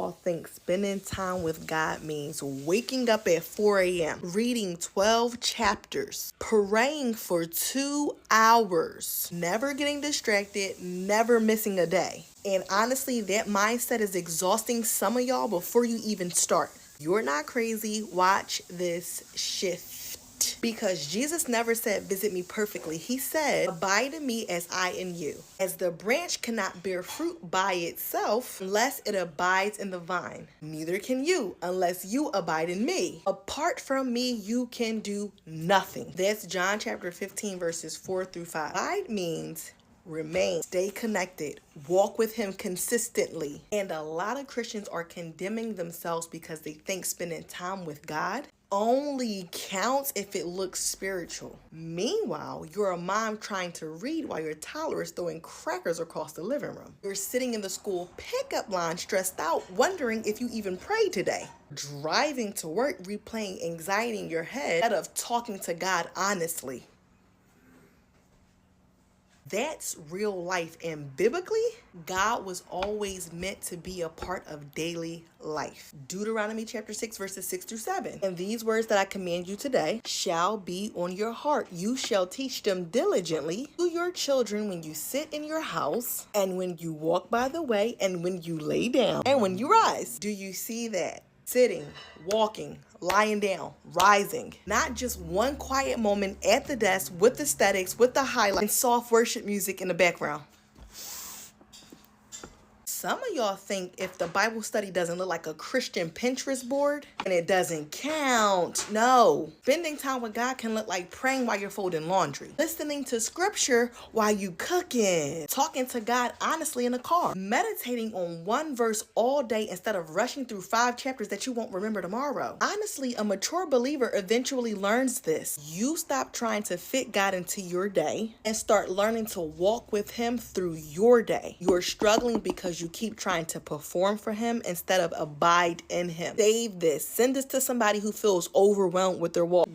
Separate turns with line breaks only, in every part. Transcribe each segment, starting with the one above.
y'all think spending time with God means waking up at 4 a.m., reading 12 chapters, praying for 2 hours, never getting distracted, never missing a day? And honestly, that mindset is exhausting some of y'all before you even start. You're not crazy. Watch this shift. Because Jesus never said, visit me perfectly. He said, abide in me as I in you. As the branch cannot bear fruit by itself unless it abides in the vine, neither can you unless you abide in me. Apart from me, you can do nothing. That's John chapter 15, verses 4 through 5. Abide means remain, stay connected, walk with him consistently. And a lot of Christians are condemning themselves because they think spending time with God only counts if it looks spiritual. Meanwhile, you're a mom trying to read while your toddler is throwing crackers across the living room. You're sitting in the school pickup line stressed out, wondering if you even prayed today. Driving to work, replaying anxiety in your head instead of talking to God honestly. That's real life, and biblically, God was always meant to be a part of daily life. Deuteronomy chapter 6, verses 6 through 7. And these words that I command you today shall be on your heart. You shall teach them diligently to your children when you sit in your house, and when you walk by the way, and when you lay down, and when you rise. Do you see that? Sitting, walking, lying down, rising. Not just one quiet moment at the desk with aesthetics, with the highlight and soft worship music in the background. Some of y'all think if the Bible study doesn't look like a Christian Pinterest board, and it doesn't count. No. Spending time with God can look like praying while you're folding laundry, listening to scripture while you cooking, talking to God honestly in the car, meditating on one verse all day instead of rushing through 5 chapters that you won't remember tomorrow. Honestly, a mature believer eventually learns this. You stop trying to fit God into your day and start learning to walk with him through your day. You're struggling because you keep trying to perform for him instead of abide in him. Save this. Send this to somebody who feels overwhelmed with their walk.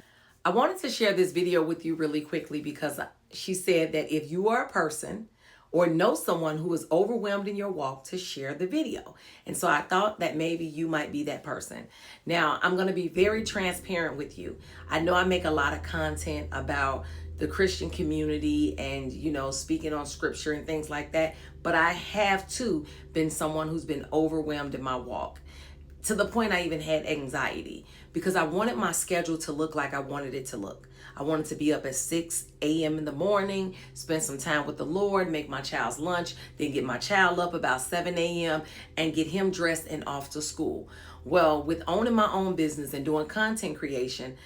I wanted to share this video with you really quickly because she said that if you are a person or know someone who is overwhelmed in your walk, to share the video. And so I thought that maybe you might be that person. Now, I'm going to be very transparent with you. I know I make a lot of content about the Christian community and, speaking on scripture and things like that. But I have too been someone who's been overwhelmed in my walk, to the point I even had anxiety because I wanted my schedule to look like I wanted it to look. I wanted to be up at 6 a.m. in the morning, spend some time with the Lord, make my child's lunch, then get my child up about 7 a.m. and get him dressed and off to school. Well, with owning my own business and doing content creation,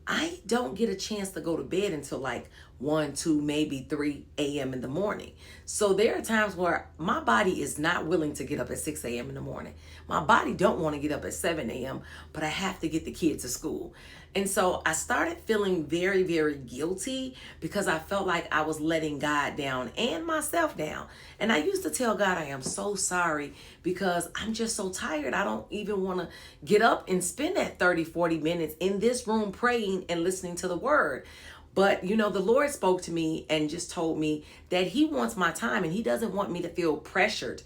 I don't get a chance to go to bed until like 1, 2, maybe 3 a.m. in the morning. So there are times where my body is not willing to get up at 6 a.m. in the morning. My body don't want to get up at 7 a.m., but I have to get the kids to school. And so I started feeling very, very guilty because I felt like I was letting God down and myself down. And I used to tell God, I am so sorry because I'm just so tired. I don't even want to get up and spend that 30, 40 minutes in this room praying and listening to the word. But, the Lord spoke to me and just told me that he wants my time and he doesn't want me to feel pressured